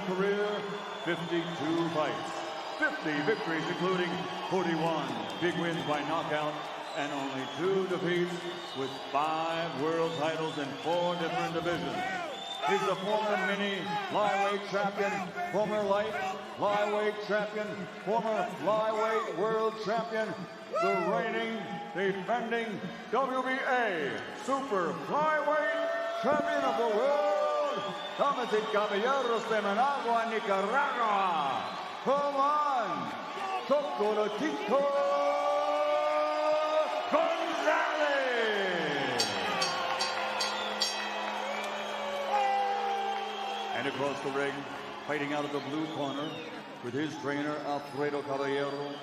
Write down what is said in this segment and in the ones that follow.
Career 52 fights, 50 victories, including 41 big wins by knockout and only 2 defeats, with 5 world titles in 4 different divisions. He's the former mini flyweight champion, former light flyweight champion, former flyweight world champion, the reigning, defending WBA super flyweight champion of the world. Damas y caballeros de Managua, Nicaragua, come on, Chocolatito Gonzalez. And across the ring, fighting out of the blue corner with his trainer Alfredo Caballero,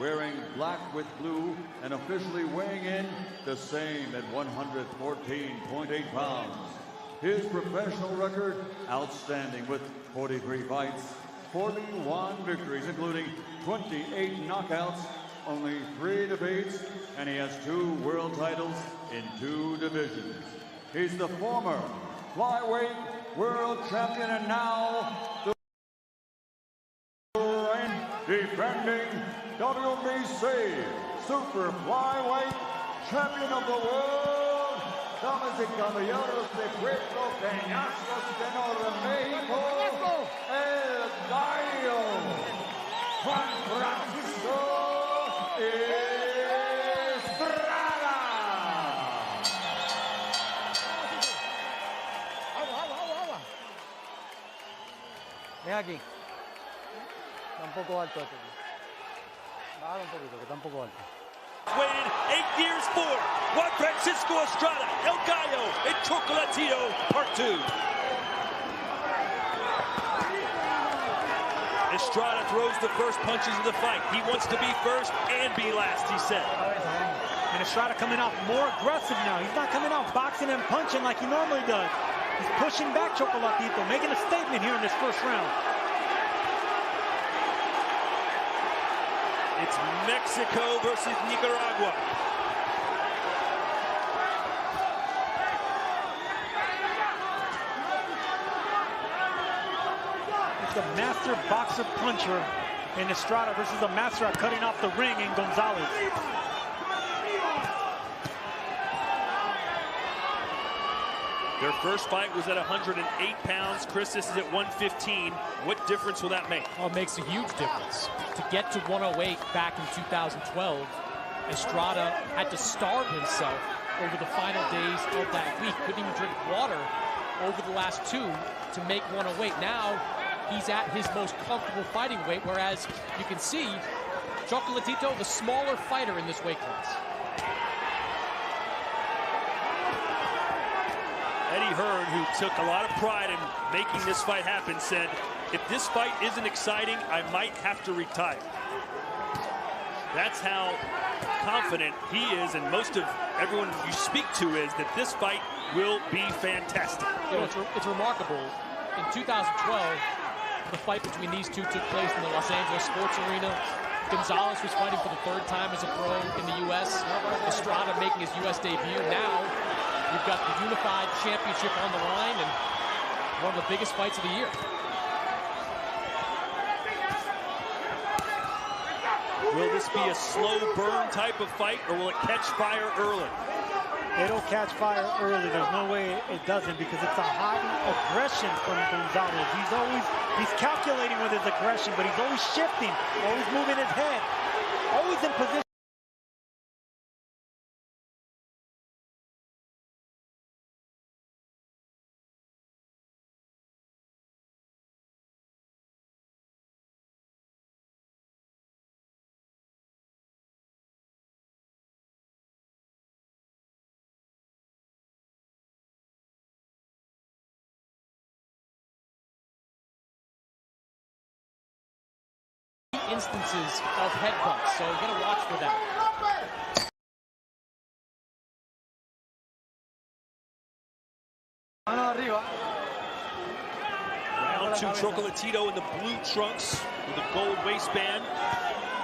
wearing black with blue and officially weighing in the same at 114.8 pounds. His professional record, outstanding, with 43 fights, 41 victories, including 28 knockouts, only 3 defeats, and he has 2 world titles in 2 divisions. He's the former flyweight world champion and now the defending WBC super flyweight champion of the world. Damas y caballeros de Puerto Peñascos de Nuevo México, el gallo, Juan Francisco Estrada. Agua. Ven aquí. Está un poco alto esto. Bájalo un poquito, que está un poco alto. Waited 8 years for Juan Francisco Estrada, El Gallo, and Chocolatito, Part 2. Estrada throws the first punches of the fight. He wants to be first and be last, he said. And Estrada coming out more aggressive now. He's not coming out boxing and punching like he normally does. He's pushing back Chocolatito, making a statement here in this first round. It's Mexico versus Nicaragua. It's a master boxer puncher in Estrada versus a master at cutting off the ring in Gonzalez. Their first fight was at 108 pounds. Chris, this is at 115. What difference will that make? Oh, it makes a huge difference. To get to 108 back in 2012, Estrada had to starve himself over the final days of that week. Couldn't even drink water over the last 2 to make 108. Now, he's at his most comfortable fighting weight, whereas you can see Chocolatito, the smaller fighter in this weight class. Eddie Hearn, who took a lot of pride in making this fight happen, said, if this fight isn't exciting, I might have to retire. That's how confident he is, and most of everyone you speak to is that this fight will be fantastic. You know, it's remarkable. In 2012, the fight between these two took place in the Los Angeles Sports Arena. Gonzalez was fighting for the 3rd time as a pro in the U.S. Estrada making his U.S. debut. Now, we've got the unified championship on the line and one of the biggest fights of the year. Will this be a slow burn type of fight, or will it catch fire early? It'll catch fire early. There's no way it doesn't, because it's a high aggression from Gonzalez. He's calculating with his aggression, but he's always shifting, always moving his head, always in position. Instances of headbutts, so you got to watch for that. Round 2, Chocolatito in the blue trunks with a gold waistband.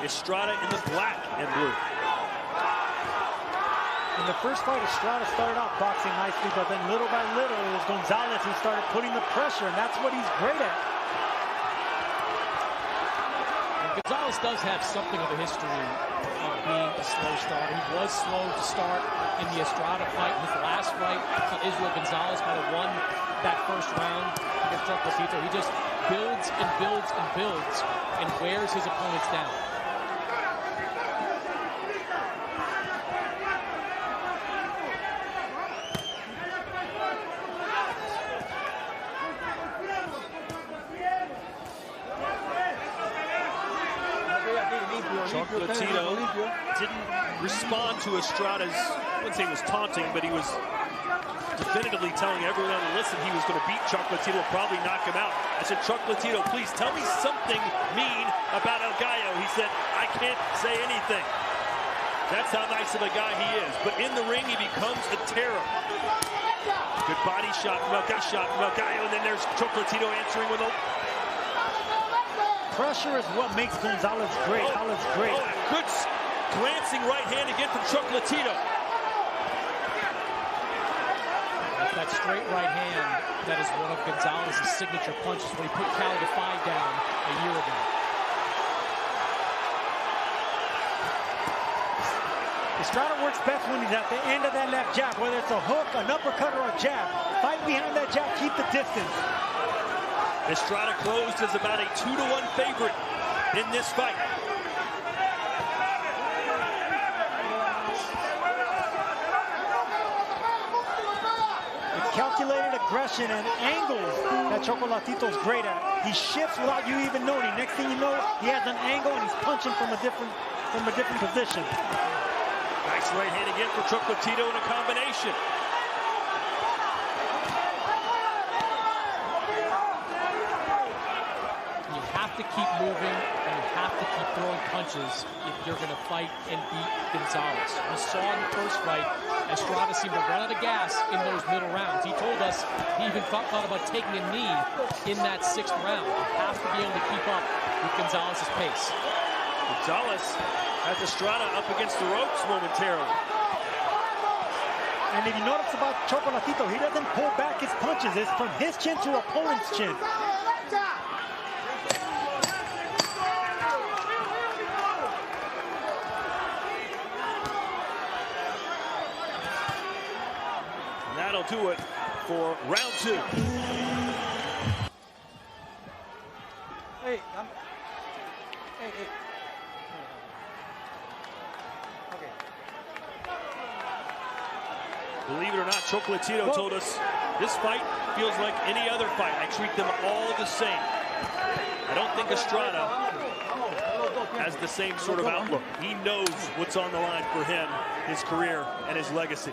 Estrada in the black and blue. In the first fight, Estrada started out boxing nicely, but then little by little, it was Gonzalez who started putting the pressure, and that's what he's great at. Gonzalez does have something of a history of being a slow starter. He was slow to start in the Estrada fight. His last fight, Israel Gonzalez might have won that first round against Chocolatito. He just builds and builds and builds and wears his opponents down. Chocolatito didn't respond to Estrada's, I wouldn't say he was taunting, but he was definitively telling everyone to listen he was going to beat Chocolatito, probably knock him out. I said, Chocolatito, please tell me something mean about El Gallo. He said, I can't say anything. That's how nice of a guy he is. But in the ring, he becomes a terror. Good body shot from El Gallo, and then there's Chocolatito answering with a... Pressure is what makes Gonzalez great. Great. Oh, good glancing right hand again from Chocolatito. That straight right hand, that is one of Gonzalez's signature punches when he put Cali Defy down a year ago. Estrada works best when he's at the end of that left jab, whether it's a hook, an uppercut, or a jab. Fight behind that jab, keep the distance. Estrada closed as about a 2-to-1 favorite in this fight. It's calculated aggression and angles that Chocolatito's great at. He shifts without you even noting. Next thing you know, he has an angle and he's punching from a different position. Nice right hand again for Chocolatito in a combination. To keep moving and you have to keep throwing punches if you're going to fight and beat Gonzalez. We saw in the first fight, Estrada seemed to run out of gas in those middle rounds. He told us he even thought about taking a knee in that 6th round. You have to be able to keep up with Gonzalez's pace. Gonzalez has Estrada up against the ropes momentarily. And if you notice about Chocolatito, he doesn't pull back his punches. It's from his chin to opponent's chin. That'll do it for round 2. Hey. Okay. Believe it or not, Chocolatito told us this fight feels like any other fight. I treat them all the same. I don't think Estrada has the same sort of outlook. He knows what's on the line for him, his career, and his legacy.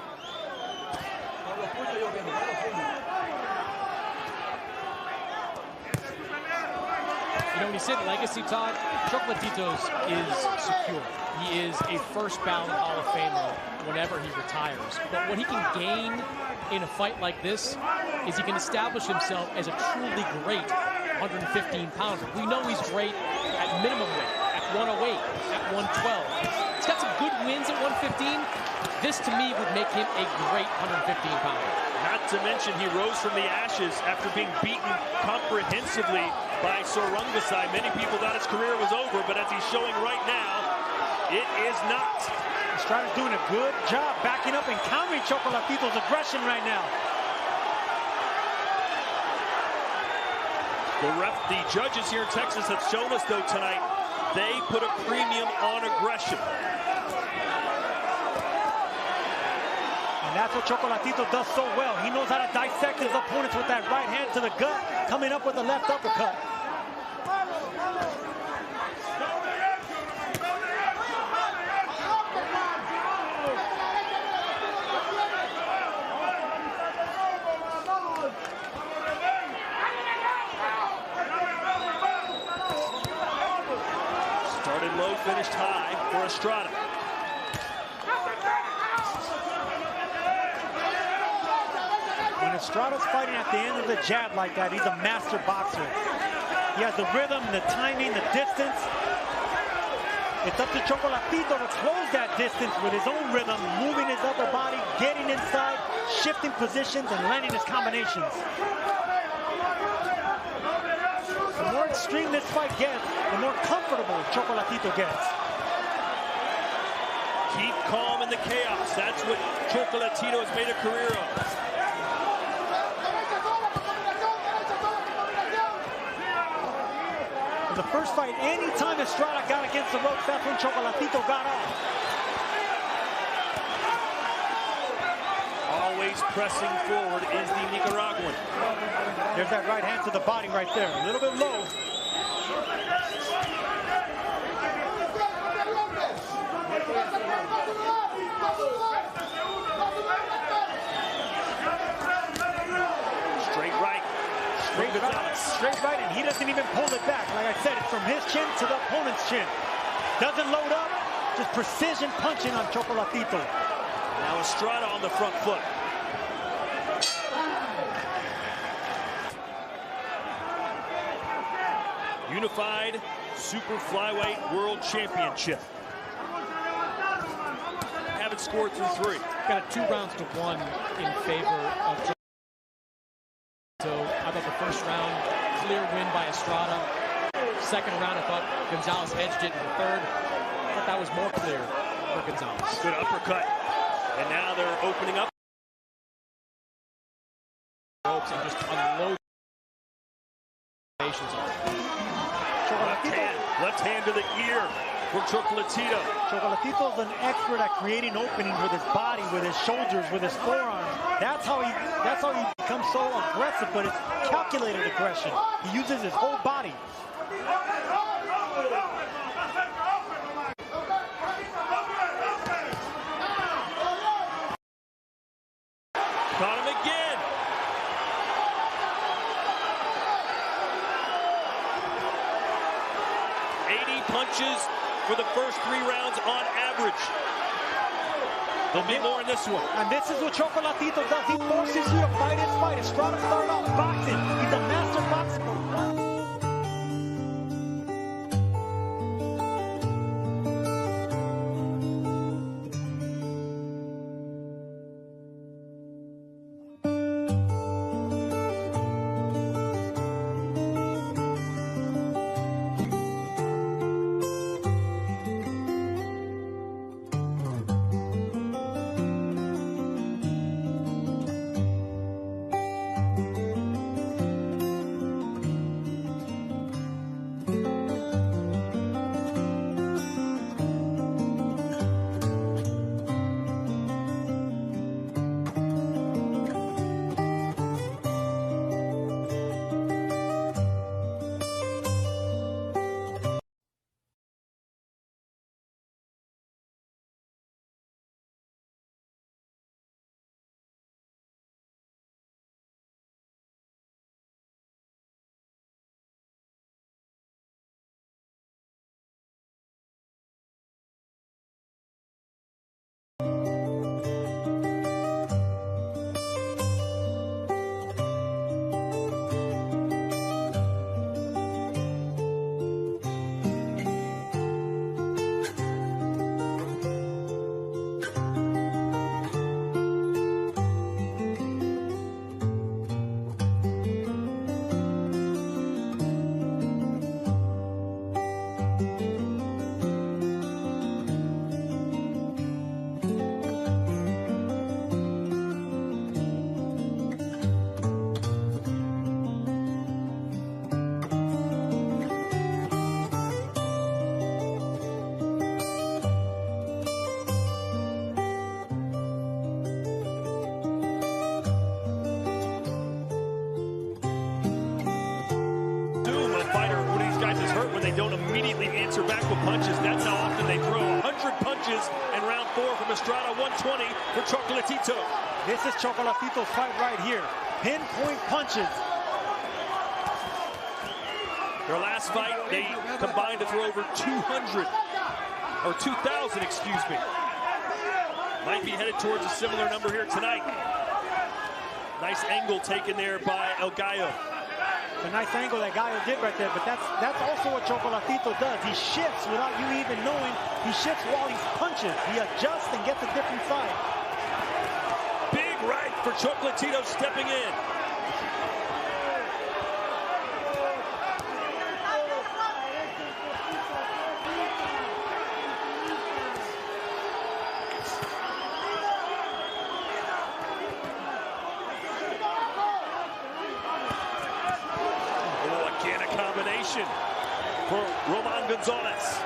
You know, when he said legacy, Todd, Chocolatito's is secure. He is a first ballot Hall of Famer whenever he retires. But what he can gain in a fight like this is he can establish himself as a truly great 115-pounder. We know he's great at minimum weight, at 108, at 112. He's got some good wins at 115. This, to me, would make him a great 115-pounder. Not to mention he rose from the ashes after being beaten comprehensively by Sorungasai. Many people thought his career was over, but as he's showing right now, it is not. Estrada's doing a good job backing up and countering Chocolatito's aggression right now. The judges here in Texas have shown us, though, tonight, they put a premium on aggression. And that's what Chocolatito does so well. He knows how to dissect his opponents with that right hand to the gut, coming up with a left uppercut. Started low, finished high for Estrada. When Estrada's fighting at the end of the jab like that, he's a master boxer. He has the rhythm, the timing, the distance. It's up to Chocolatito to close that distance with his own rhythm, moving his upper body, getting inside, shifting positions, and landing his combinations. The more extreme this fight gets, the more comfortable Chocolatito gets. Keep calm in the chaos. That's what Chocolatito has made a career of. The first fight, anytime Estrada got against the ropes, that's when Chocolatito got off. Always pressing forward is the Nicaraguan. There's that right hand to the body right there. A little bit low. Straight right. Straight right, and he doesn't even pull it back. Like I said, it's from his chin to the opponent's chin. Doesn't load up, just precision punching on Chocolatito. Now Estrada on the front foot. Unified Super Flyweight World Championship. Haven't scored through 3. Got a 2-1 in favor of Chocolatito. So I thought the first round, clear win by Estrada. Second round, I thought Gonzalez edged it in the third. I thought that was more clear for Gonzalez. Good uppercut. And now they're opening up. Ropes and just unload. Left hand to the ear for Chocolatito. Chocolatito's an expert at creating openings with his body, with his shoulders, with his forearms. That's how he becomes so aggressive, but it's calculated aggression. He uses his whole body. Caught him again. Punches for the first 3 rounds on average. There'll be more in this one. And this is what Chocolatito does. He forces you to fight his fight. Estrada started off boxing. He's a master boxer. Don't immediately answer back with punches. That's how often they throw. 100 punches in round 4 from Estrada, 120 for Chocolatito. This is Chocolatito's fight right here. Pinpoint punches. Their last fight, they combined to throw over 200, or 2,000, excuse me. Might be headed towards a similar number here tonight. Nice angle taken there by El Gallo. It's a nice angle that Gallo did right there, but that's also what Chocolatito does. He shifts without you even knowing. He shifts while he punches. He adjusts and gets a different side. Big right for Chocolatito stepping in. that combination for Roman Gonzalez.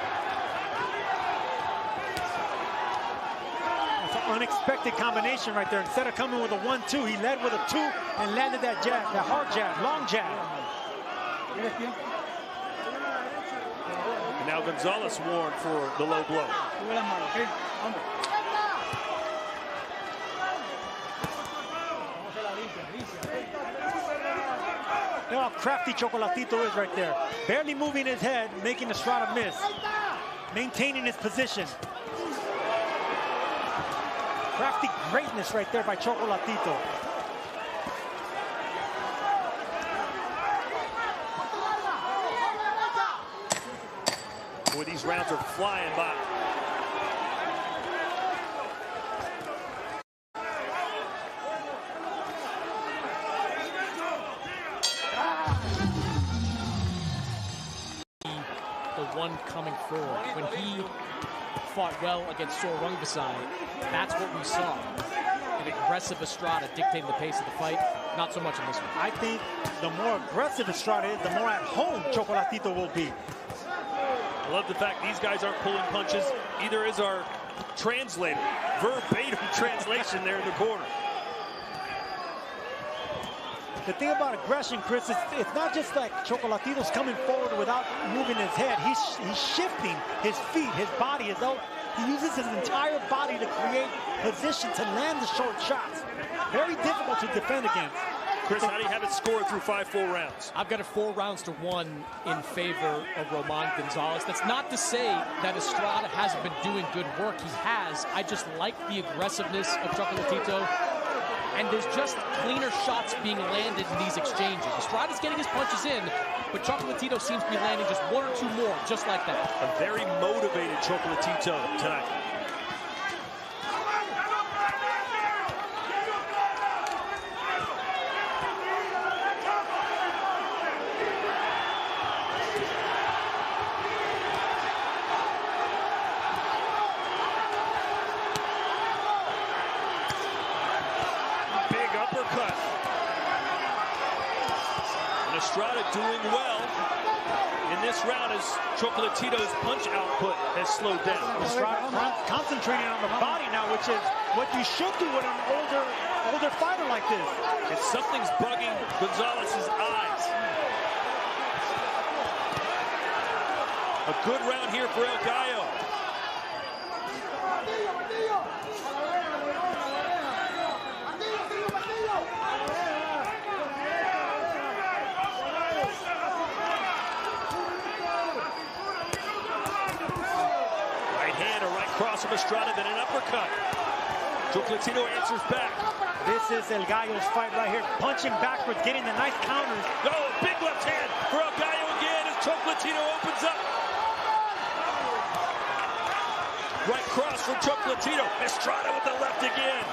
It's an unexpected combination right there. Instead of coming with a 1-2, he led with a 2 and landed that jab, that hard jab, long jab. And now Gonzalez warned for the low blow. Look how crafty Chocolatito is right there. Barely moving his head, making Estrada miss. Maintaining his position. Crafty greatness right there by Chocolatito. Boy, these rounds are flying by. The one coming forward. When he fought well against Sor Rungvisai, that's what we saw. An aggressive Estrada dictating the pace of the fight. Not so much in this one. I think the more aggressive Estrada is, the more at home Chocolatito will be. I love the fact these guys aren't pulling punches. Either is our translator. Verbatim translation there in the corner. The thing about aggression, Chris, is it's not just like Chocolatito's coming forward without moving his head. He's shifting his feet, his body, his out. He uses his entire body to create position to land the short shots. Very difficult to defend against. Chris, how do you have it scored through 5 full rounds? I've got it 4-1 in favor of Roman Gonzalez. That's not to say that Estrada hasn't been doing good work. He has. I just like the aggressiveness of Chocolatito. And there's just cleaner shots being landed in these exchanges. Estrada's getting his punches in, but Chocolatito seems to be landing just 1 or 2 more, just like that. A very motivated Chocolatito tonight. Estrada doing well in this round as Chocolatito's punch output has slowed down. Estrada concentrating on the body now, which is what you should do with an older fighter like this. And something's bugging Gonzalez's eyes. A good round here for El Gallo. Cross of Estrada, then an uppercut. Chocolatito answers back. This is El Gallo's fight right here. Punching backwards, getting the nice counters. Oh, big left hand for El Gallo again as Chocolatito opens up. Right cross from Chocolatito. Estrada with the left again.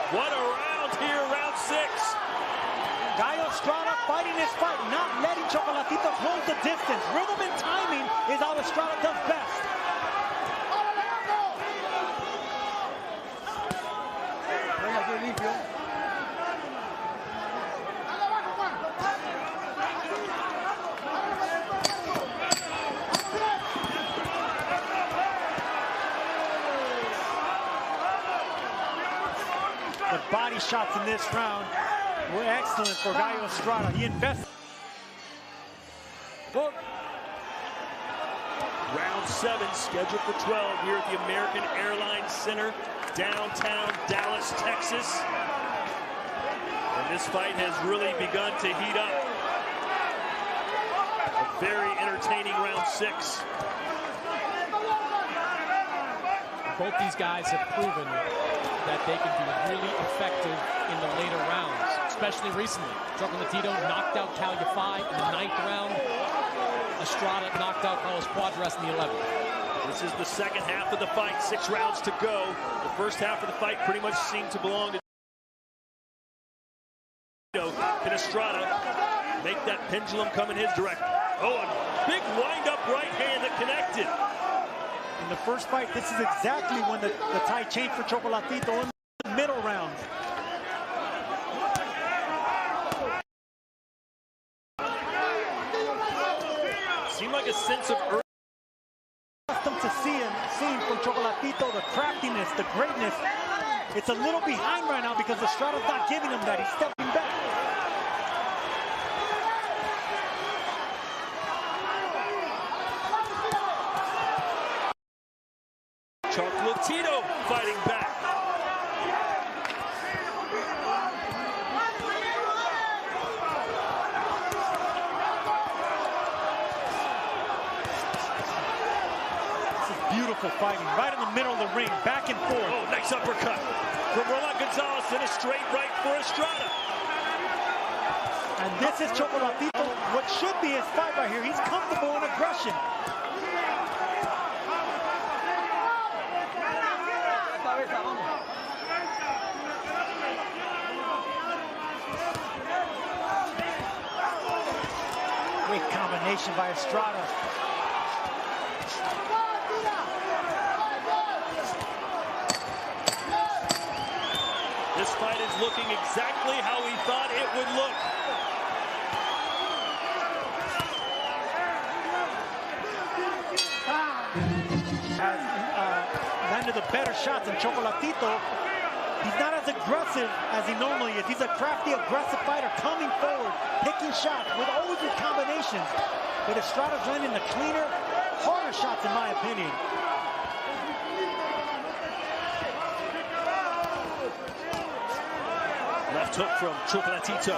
What a round here, round 6. Gallo Estrada fighting his fight, not letting Chocolatito close the distance. Rhythm and timing is how Estrada does best. The body shots in this round were excellent for Gallo Estrada. He invested. Round 7 scheduled for 12 here at the American Airlines Center, downtown Dallas, Texas. And this fight has really begun to heat up. A very entertaining round 6. Both these guys have proven that they can be really effective in the later rounds, especially recently. Chocolatito knocked out Calyafai in the 9th round. Estrada knocked out Carlos Cuadras in the 11th. This is the second half of the fight, 6 rounds to go. The first half of the fight pretty much seemed to belong to Can Estrada make that pendulum come in his direction? Oh, a big wind-up right hand that connected. In the first fight, this is exactly when the tide changed for Chocolatito in the middle round. Seemed like a sense of urgency. Accustomed to seeing from Chocolatito the craftiness, the greatness. It's a little behind right now because Estrada's not giving him that. He's stepping back. Chocolatito fighting back. Beautiful fighting, right in the middle of the ring, back and forth. Oh, nice uppercut from Gonzalez and a straight right for Estrada. And this is Chocolatito, what should be his fight right here. He's comfortable in aggression. Great combination by Estrada. This fight is looking exactly how he thought it would look. Has landed the better shots than Chocolatito. He's not as aggressive as he normally is. He's a crafty, aggressive fighter, coming forward, picking shots, with always with combinations. But Estrada's landing the cleaner, harder shots, in my opinion. Left hook from Chocolatito.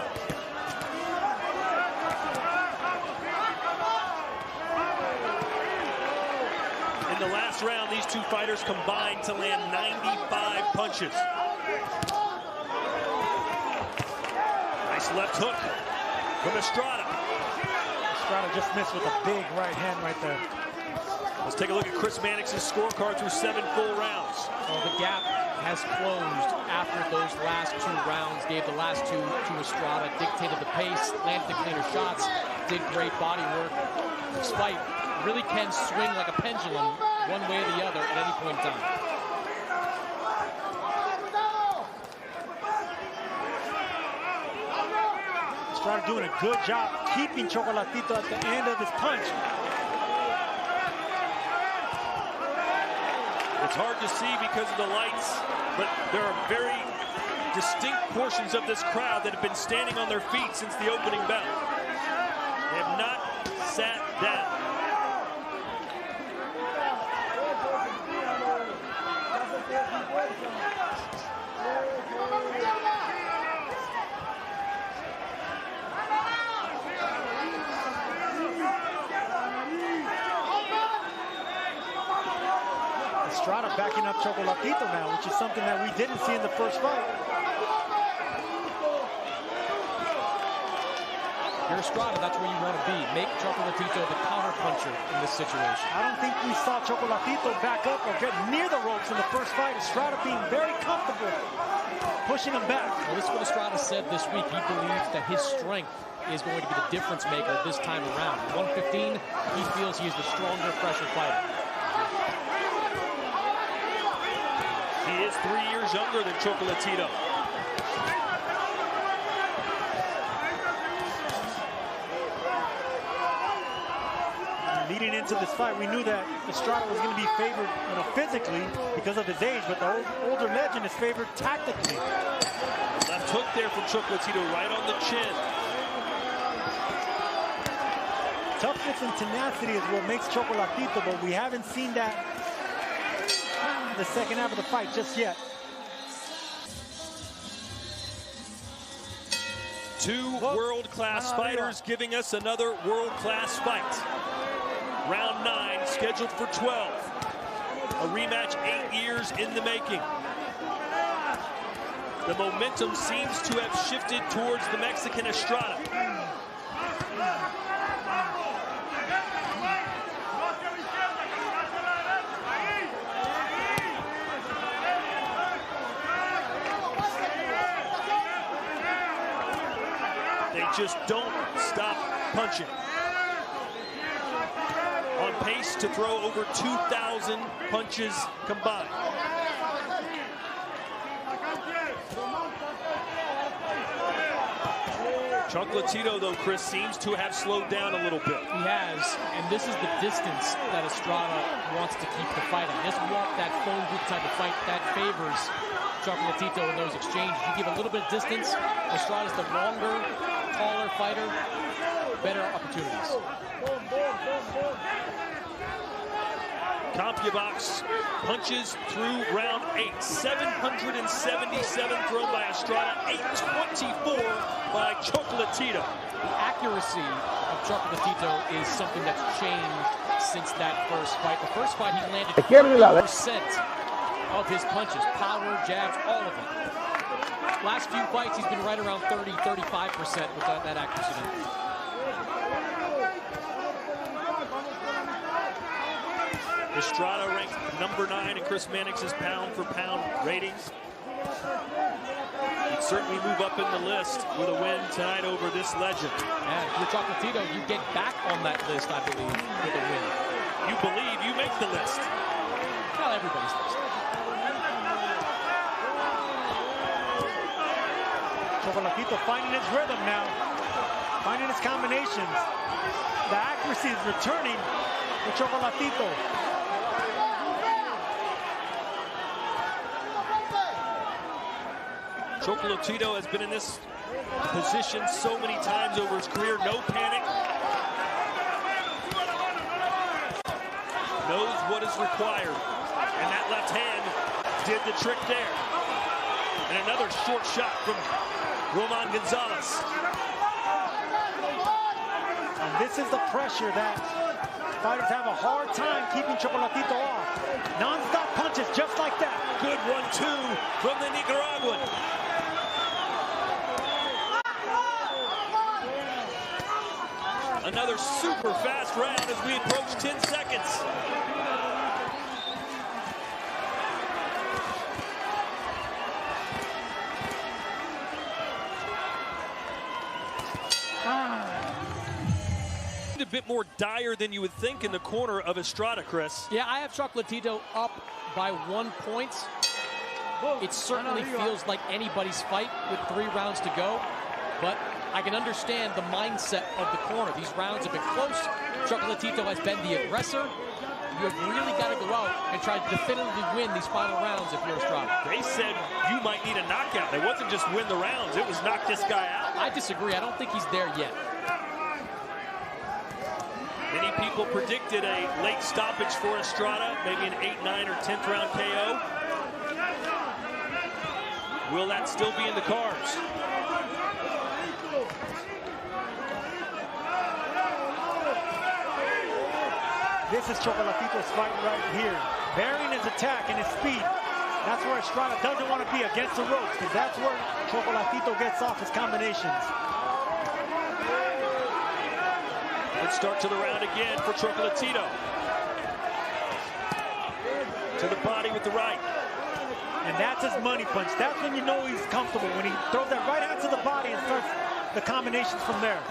In the last round, these two fighters combined to land 95 punches. Nice left hook from Estrada. Estrada just missed with a big right hand right there. Let's take a look at Chris Mannix's scorecard through 7 full rounds. Well, the gap has closed after those last 2 rounds. Gave the last 2 to Estrada, dictated the pace, landed the cleaner shots, did great body work. This fight really can swing like a pendulum one way or the other at any point in time. Estrada doing a good job keeping Chocolatito at the end of his punch. It's hard to see because of the lights, but there are very distinct portions of this crowd that have been standing on their feet since the opening bell. They have not sat down. Estrada backing up Chocolatito now, which is something that we didn't see in the first fight. You're Estrada, that's where you want to be. Make Chocolatito the counter-puncher in this situation. I don't think we saw Chocolatito back up or get near the ropes in the first fight. Estrada being very comfortable, pushing him back. Well, this is what Estrada said this week. He believes that his strength is going to be the difference maker this time around. At 115, he feels he is the stronger, fresher fighter. He is 3 years younger than Chocolatito. Leading into this fight, we knew that Estrada was going to be favored, physically because of his age, but the older legend is favored tactically. Left hook there from Chocolatito, right on the chin. Toughness and tenacity is what makes Chocolatito, but we haven't seen that in the second half of the fight just yet. 2 world-class fighters giving us another world-class fight. Round 9 scheduled for 12. A rematch 8 years in the making. The momentum seems to have shifted towards the Mexican Estrada. They just don't stop punching. On pace to throw over 2,000 punches combined. Chocolatito, though, Chris, seems to have slowed down a little bit. He has, and this is the distance that Estrada wants to keep the fight at. He doesn't want that phone booth type of fight that favors Chocolatito in those exchanges. You give a little bit of distance, Estrada's the longer, taller fighter, better opportunities. CompuBox punches through round 8. 777 thrown by Estrada, 824 by Chocolatito. The accuracy of Chocolatito is something that's changed since that first fight. The first fight, he landed 50% of his punches. Power, jabs, all of it. Last few fights, he's been right around 30, 35% with that accuracy. Estrada ranked number 9 in Chris Mannix's pound-for-pound ratings. He'd certainly move up in the list with a win tonight over this legend. Yeah, if you're Chocolatito, you get back on that list, I believe, with a win. You believe you make the list. Not everybody's list. Chocolatito finding his rhythm now, finding his combinations. The accuracy is returning to Chocolatito. Chocolatito has been in this position so many times over his career. No panic. Knows what is required. And that left hand did the trick there. And another short shot from Roman Gonzalez. And this is the pressure that fighters have a hard time keeping Chocolatito off. Non-stop punches just like that. Good 1-2 from the Nicaraguan. Another super fast round as we approach 10 seconds. A bit more dire than you would think in the corner of Estrada, Chris. Yeah, I have Chocolatito up by 1 point. It certainly feels like anybody's fight with 3 rounds to go, but I can understand the mindset of the corner. These rounds have been close. Chocolatito has been the aggressor. You have really got to go out and try to definitively win these final rounds if you're Estrada. They said you might need a knockout. It wasn't just win the rounds. It was knock this guy out. I disagree. I don't think he's there yet. Many people predicted a late stoppage for Estrada, maybe an 8th, 9th, or 10th round KO. Will that still be in the cards? This is Chocolatito's fight right here. Varying his attack and his speed. That's where Estrada doesn't want to be, against the ropes, because that's where Chocolatito gets off his combinations. Let's start to the round again for Chocolatito. To the body with the right. And that's his money punch. That's when you know he's comfortable, when he throws that right hand to the body and starts the combinations from there.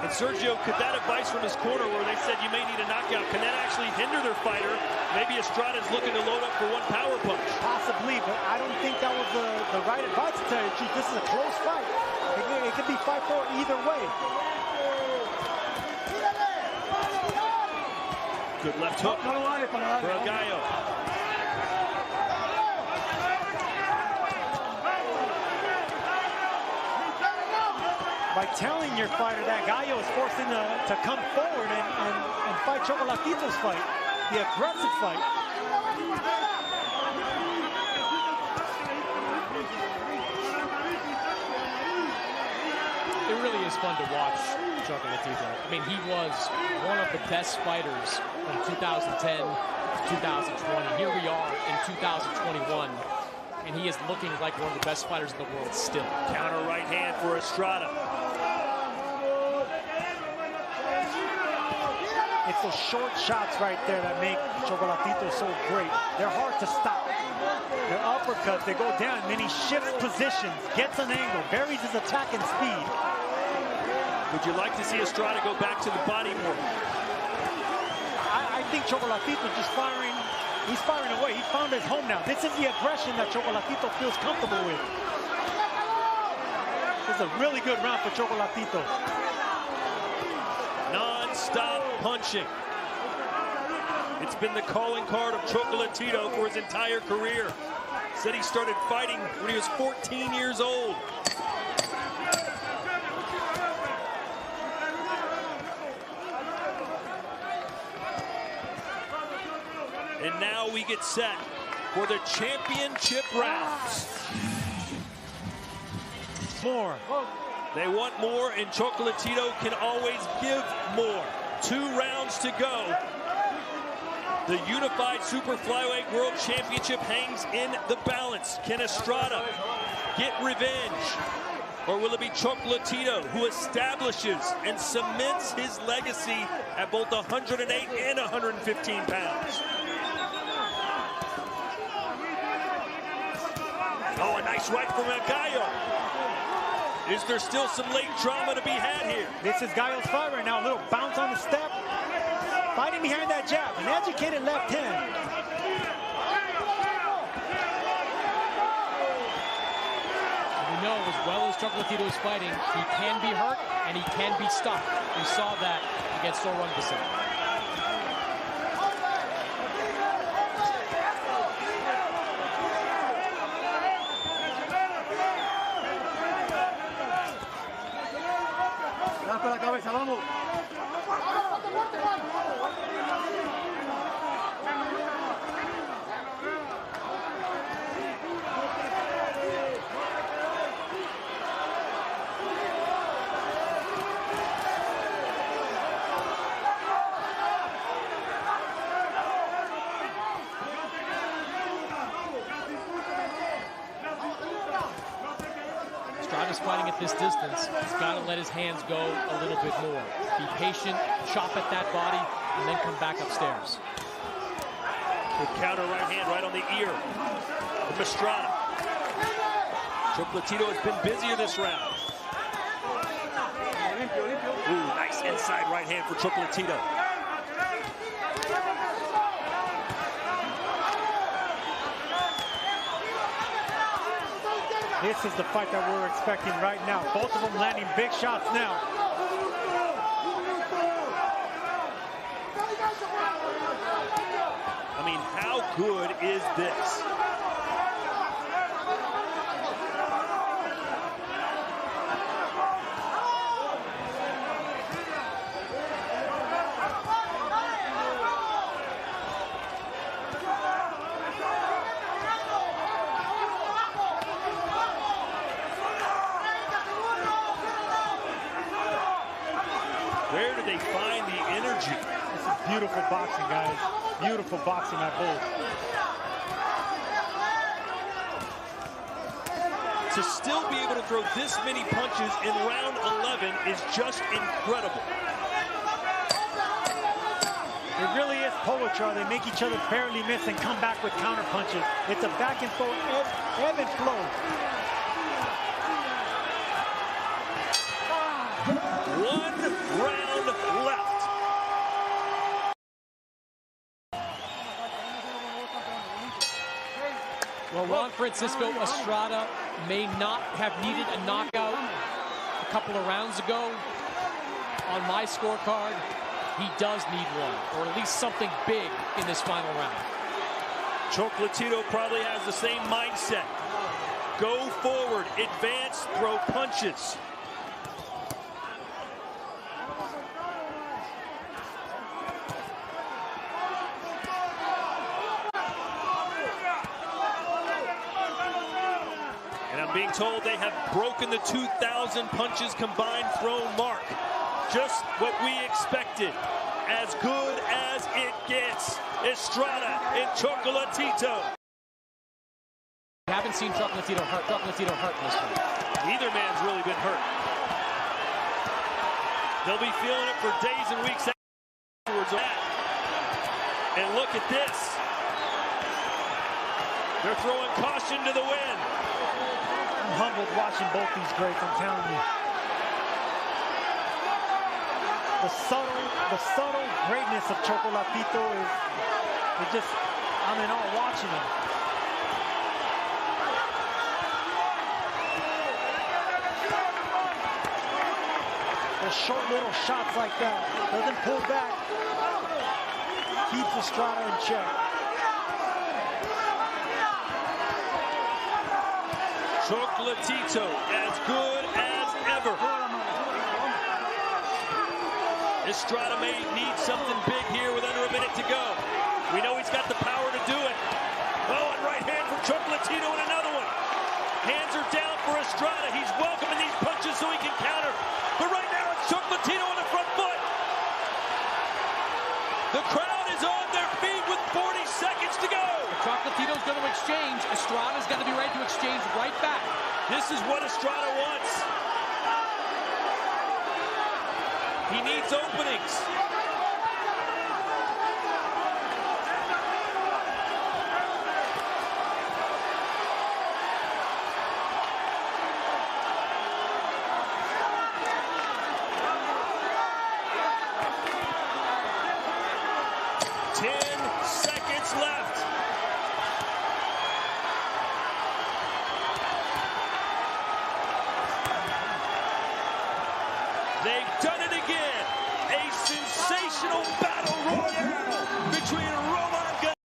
And Sergio, could that advice from his corner where they said you may need a knockout, can that actually hinder their fighter? Maybe Estrada's looking to load up for 1 power punch. Possibly, but I don't think that was the right advice, to tell you the truth. This is a close fight. It could be 5-4 either way. Good left hook for El Gallo. By telling your fighter that Gallo is forced him to come forward and fight Chocolatito's fight, the aggressive fight. It really is fun to watch Chocolatito. I mean, he was one of the best fighters from 2010 to 2020. Here we are in 2021, and he is looking like one of the best fighters in the world still. Counter right hand for Estrada. It's those short shots right there that make Chocolatito so great. They're hard to stop. They're uppercuts, they go down, and then he shifts positions, gets an angle, varies his attack and speed. Would you like to see Estrada go back to the body more? I think Chocolatito's just firing. He's firing away. He found his home now. This is the aggression that Chocolatito feels comfortable with. This is a really good round for Chocolatito. Non-stop punching. It's been the calling card of Chocolatito for his entire career. Said he started fighting when he was 14 years old. And now we get set for the championship rounds. More. They want more, and Chocolatito can always give more. 2 rounds to go. The Unified Super Flyweight World Championship hangs in the balance. Can Estrada get revenge? Or will it be Chocolatito who establishes and cements his legacy at both 108 and 115 pounds? Oh, a nice right from Gallo. Is there still some late drama to be had here? This is Gallo's fight right now. A little bounce on the step. Fighting behind that jab. An educated left hand. We know as well as Chocolatito is fighting, he can be hurt and he can be stopped. We saw that against Orungusen. La cabeza, vamos. Estrada's fighting at this distance. He's got to let his hands go a little bit more. Be patient, chop at that body, and then come back upstairs. Good counter right hand right on the ear from Estrada. Chocolatito has been busier this round. Ooh, nice inside right hand for Chocolatito. This is the fight that we're expecting right now. Both of them landing big shots now. I mean, how good is this? Where do they find the energy? This is beautiful boxing, guys. Beautiful boxing at both. To still be able to throw this many punches in round 11 is just incredible. It really is poetry. They make each other barely miss and come back with counter punches. It's a back and forth, ebb and flow. One round left. Well, Juan Francisco Estrada may not have needed a knockout a couple of rounds ago. On my scorecard, he does need one, or at least something big in this final round. Chocolatito probably has the same mindset. Go forward, advance, throw punches. And I'm being told they have broken the 2,000 punches combined thrown mark. Just what we expected. As good as it gets. Estrada and Chocolatito. We haven't seen Chocolatito hurt in this fight. Neither man's really been hurt. They'll be feeling it for days and weeks afterwards. And look at this. They're throwing caution to the wind. I'm humbled watching both these greats, I'm telling you. The subtle greatness of Chocolatito is just, I'm in awe watching him. the short little shots like that. Doesn't pull back. Keeps Estrada in check. Chocolatito, as good as ever. Estrada may need something big here with under a minute to go. We know he's got the power to do it. Oh, and right hand from Chocolatito and another one. Hands are down for Estrada. He's welcoming these punches so he can counter. But right now it's Chocolatito on the front foot. The crowd is on their feet with 40 seconds to go. Chocolatito's going to exchange. Estrada's going to be ready to exchange right back. This is what Estrada wants. He needs openings. Left. They've done it again. A sensational battle royale between